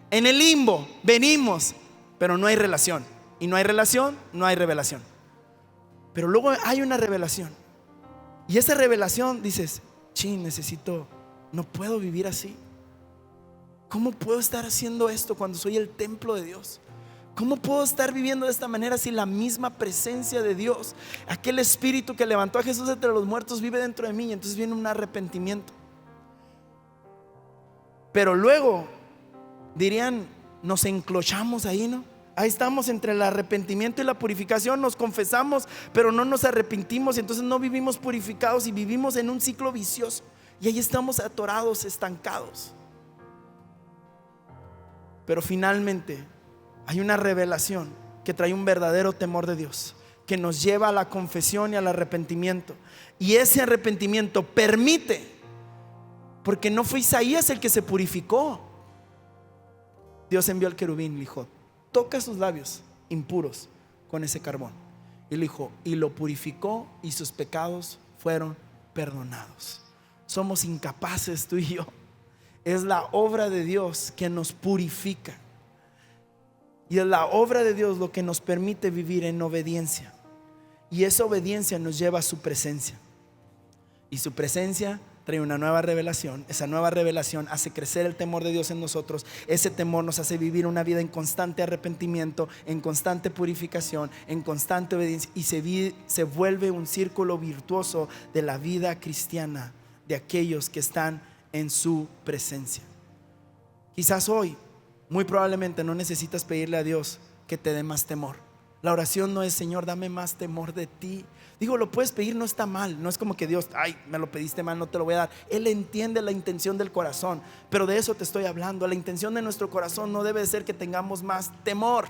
en el limbo, venimos, pero no hay relación. Y no hay relación, no hay revelación. Pero luego hay una revelación, y esa revelación dices: necesito, no puedo vivir así. ¿Cómo puedo estar haciendo esto cuando soy el templo de Dios? ¿Cómo puedo estar viviendo de esta manera si la misma presencia de Dios, aquel espíritu que levantó a Jesús entre los muertos, vive dentro de mí? Y entonces viene un arrepentimiento. Pero luego dirían, nos enclochamos ahí, ¿no? Ahí estamos entre el arrepentimiento y la purificación. Nos confesamos, pero no nos arrepentimos, y entonces no vivimos purificados y vivimos en un ciclo vicioso. Y ahí estamos atorados, estancados. Pero finalmente hay una revelación que trae un verdadero temor de Dios, que nos lleva a la confesión y al arrepentimiento. Y ese arrepentimiento permite, porque no fue Isaías el que se purificó. Dios envió al querubín, le dijo: toca sus labios impuros con ese carbón. Y le dijo, y lo purificó, y sus pecados fueron perdonados. Somos incapaces, tú y yo. Es la obra de Dios que nos purifica, y es la obra de Dios lo que nos permite vivir en obediencia. Y esa obediencia nos lleva a su presencia, y su presencia trae una nueva revelación. Esa nueva revelación hace crecer el temor de Dios en nosotros. Ese temor nos hace vivir una vida en constante arrepentimiento, en constante purificación, en constante obediencia, y se vuelve un círculo virtuoso de la vida cristiana, de aquellos que están en su presencia. Quizás hoy, muy probablemente, no necesitas pedirle a Dios que te dé más temor. La oración no es: Señor, dame más temor de ti. Digo, lo puedes pedir, no está mal. No es como que Dios, ay, me lo pediste mal, no te lo voy a dar. Él entiende la intención del corazón, pero de eso te estoy hablando. La intención de nuestro corazón no debe ser que tengamos más temor.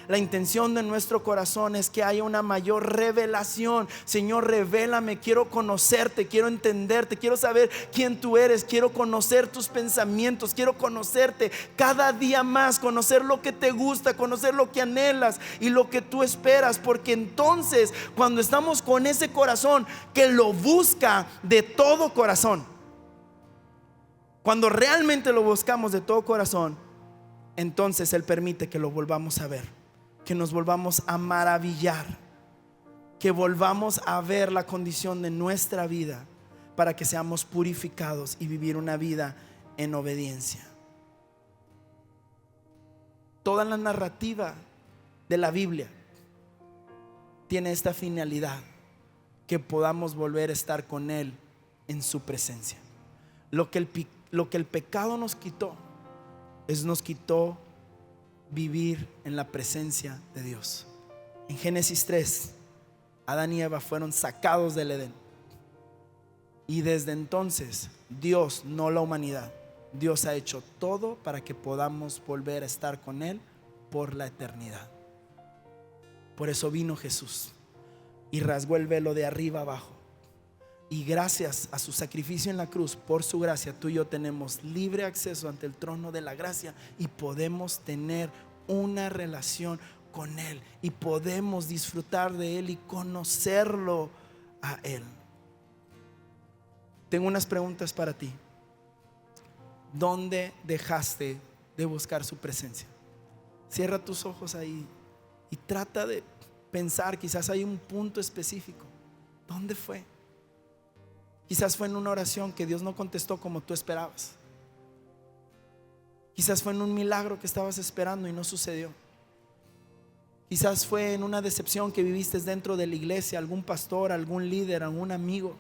La intención de nuestro corazón es que haya una mayor revelación. Señor, revélame, quiero conocerte, quiero entenderte, quiero saber quién tú eres, quiero conocer tus pensamientos, quiero conocerte cada día más, conocer lo que te gusta, conocer lo que anhelas y lo que tú esperas. Porque entonces, cuando estamos con ese corazón que lo busca de todo corazón, cuando realmente lo buscamos de todo corazón, entonces Él permite que lo volvamos a ver, que nos volvamos a maravillar que volvamos a ver la condición de nuestra vida para que seamos purificados y vivir una vida en obediencia. Toda la narrativa de la Biblia tiene esta finalidad, que podamos volver a estar con Él en su presencia. Lo que el pecado nos quitó nos quitó vivir en la presencia de Dios. En Génesis 3, Adán y Eva fueron sacados del Edén, y desde entonces Dios, no la humanidad, Dios ha hecho todo para que podamos volver a estar con Él por la eternidad. Por eso vino Jesús y rasgó el velo de arriba abajo, y gracias a su sacrificio en la cruz, por su gracia, tú y yo tenemos libre acceso ante el trono de la gracia y podemos tener una relación con Él y podemos disfrutar de Él y conocerlo a Él. Tengo unas preguntas para ti. ¿Dónde dejaste de buscar su presencia? Cierra tus ojos ahí y trata de pensar. Quizás hay un punto específico. ¿Dónde fue? Quizás fue en una oración que Dios no contestó como tú esperabas. Quizás fue en un milagro que estabas esperando y no sucedió. Quizás fue en una decepción que viviste dentro de la iglesia, algún pastor, algún líder, algún amigo.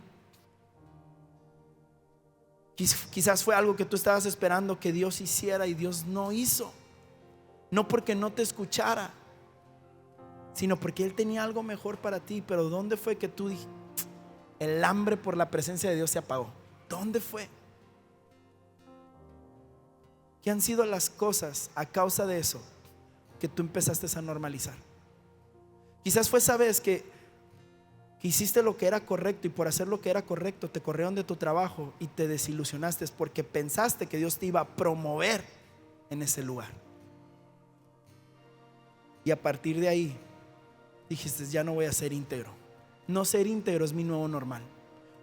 Quizás fue algo que tú estabas esperando que Dios hiciera y Dios no hizo. No porque no te escuchara, sino porque Él tenía algo mejor para ti. Pero ¿dónde fue que tú dijiste? El hambre por la presencia de Dios se apagó. ¿Dónde fue? ¿Qué han sido las cosas a causa de eso que tú empezaste a normalizar? Quizás fue esa vez que hiciste lo que era correcto y por hacer lo que era correcto te corrieron de tu trabajo y te desilusionaste porque pensaste que Dios te iba a promover en ese lugar. Y a partir de ahí dijiste: ya no voy a ser íntegro. No ser íntegro es mi nuevo normal.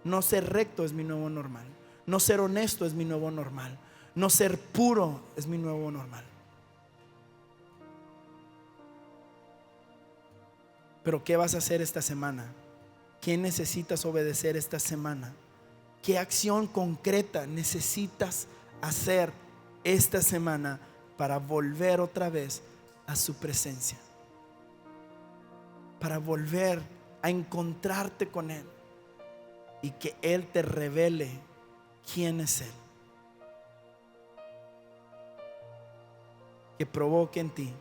No ser recto es mi nuevo normal. No ser honesto es mi nuevo normal. No ser puro es mi nuevo normal. Pero ¿qué vas a hacer esta semana? ¿Qué necesitas obedecer esta semana? ¿Qué acción concreta necesitas hacer esta semana para volver otra vez a su presencia? Para volver a encontrarte con Él y que Él te revele quién es Él. Que provoque en ti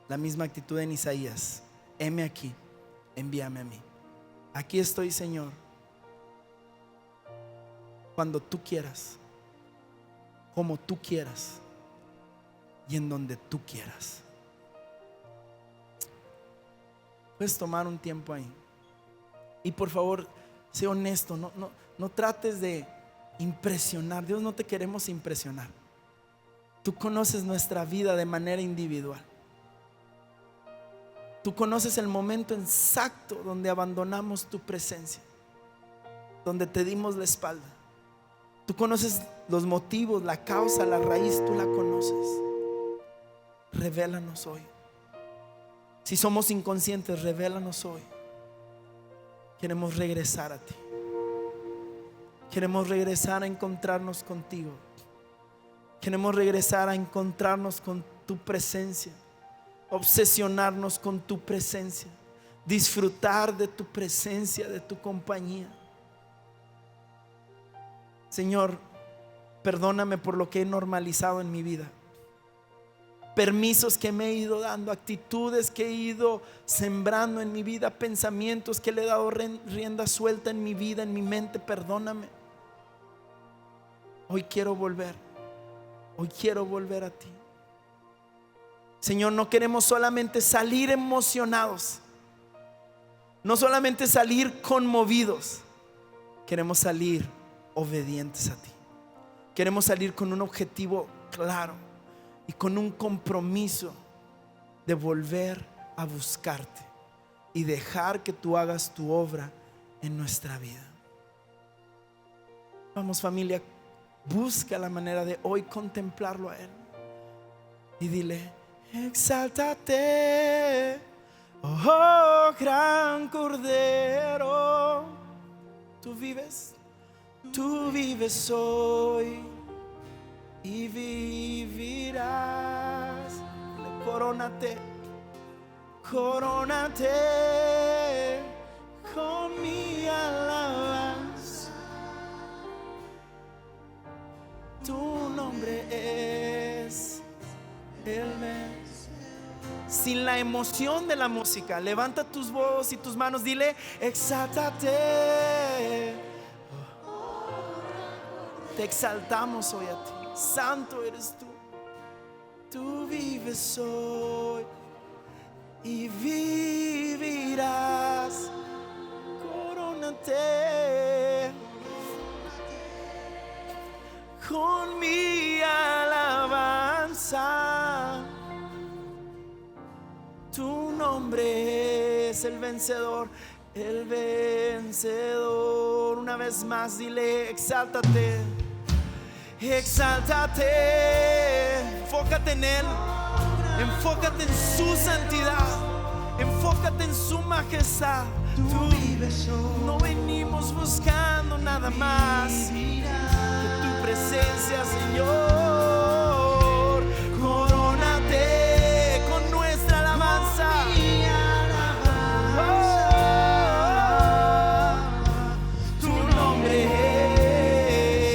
la misma actitud en Isaías: heme aquí, envíame a mí. Aquí estoy, Señor, cuando tú quieras, como tú quieras y en donde tú quieras. Puedes tomar un tiempo ahí. Y por favor, sé honesto, no trates de impresionar. Dios, no te queremos impresionar. Tú conoces nuestra vida de manera individual. Tú conoces el momento exacto donde abandonamos tu presencia, donde te dimos la espalda. Tú conoces los motivos, la causa, la raíz, tú la conoces. Revélanos hoy. Si somos inconscientes, revélanos hoy. Queremos regresar a ti. Queremos regresar a encontrarnos contigo. Queremos regresar a encontrarnos con tu presencia, obsesionarnos con tu presencia, disfrutar de tu presencia, de tu compañía. Señor, perdóname por lo que he normalizado en mi vida. Permisos que me he ido dando, actitudes que he ido sembrando en mi vida, pensamientos que le he dado rienda suelta en mi vida, en mi mente. Perdóname. Hoy quiero volver. Hoy quiero volver a ti. Señor, no queremos solamente salir emocionados, no solamente salir conmovidos. Queremos salir obedientes a ti. Queremos salir con un objetivo claro y con un compromiso de volver a buscarte y dejar que tú hagas tu obra en nuestra vida. Vamos, familia, busca la manera de hoy contemplarlo a Él y dile: exáltate, Oh, gran Cordero, tú vives hoy y vivirás. Corónate, corónate con mi alabanza. Tu nombre es el vencedor. Sin la emoción de la música, levanta tus voces y tus manos, dile: exáltate. Te exaltamos hoy a ti. Santo eres tú. Tú vives hoy y vivirás. Corónate con mi alabanza. Tu nombre es el vencedor, el vencedor. Una vez más, dile: exáltate, exáltate. Enfócate en Él, enfócate en su santidad, enfócate en su majestad. Tú vives hoy. No venimos buscando nada más que tu presencia, Señor. Corónate con nuestra alabanza. Tu nombre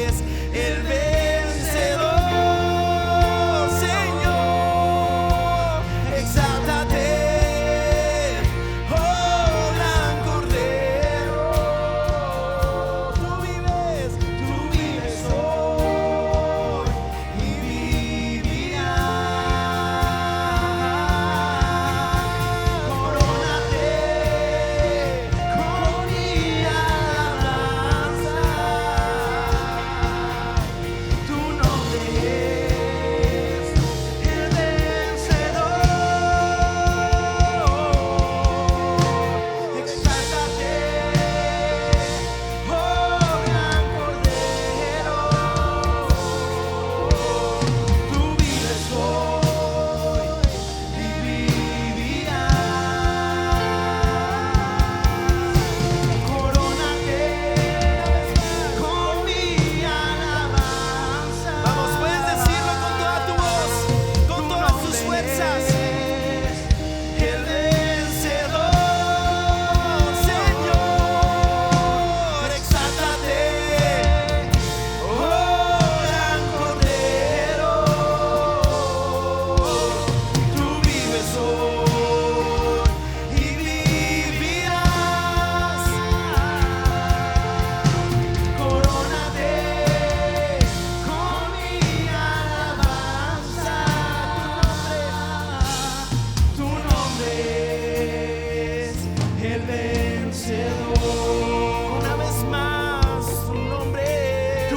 es el vencedor, Señor. Exáltate, oh gran Cordero. Tú vives hoy y vivirás. Corónate con mi alabanza. Tu nombre es el vencedor. Exáltate, oh gran Cordero. Tú vives hoy y vivirás. Corónate con mi alabanza. Vamos, puedes decirlo con toda tu voz, con todas tus fuerzas. El vencedor, Señor. Exáltate, oh gran Cordero. Tú vives hoy y vivirás. Corónate con mi alabanza. Tu nombre es el vencedor. Una vez más, tu nombre es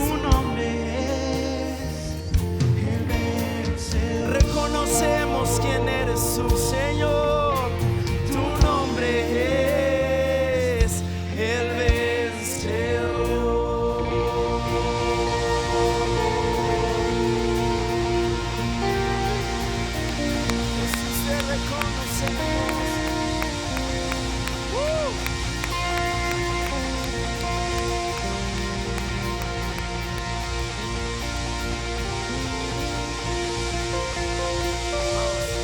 el vencedor. Reconocemos quién eres tú, Señor. Tu nombre es el vencedor. Jesús, te reconocemos.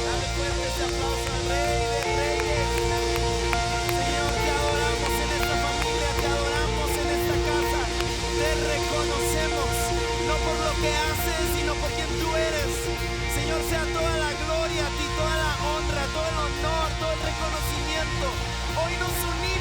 Dale fuerte ese aplauso al Rey de Reyes. Señor, te adoramos en esta familia, te adoramos en esta casa. Te reconocemos, no por lo que haces, sino por quien tú eres. Señor, sea toda la gloria a ti, toda la honra, todo el honor, todo el reconocimiento. Hoy nos unimos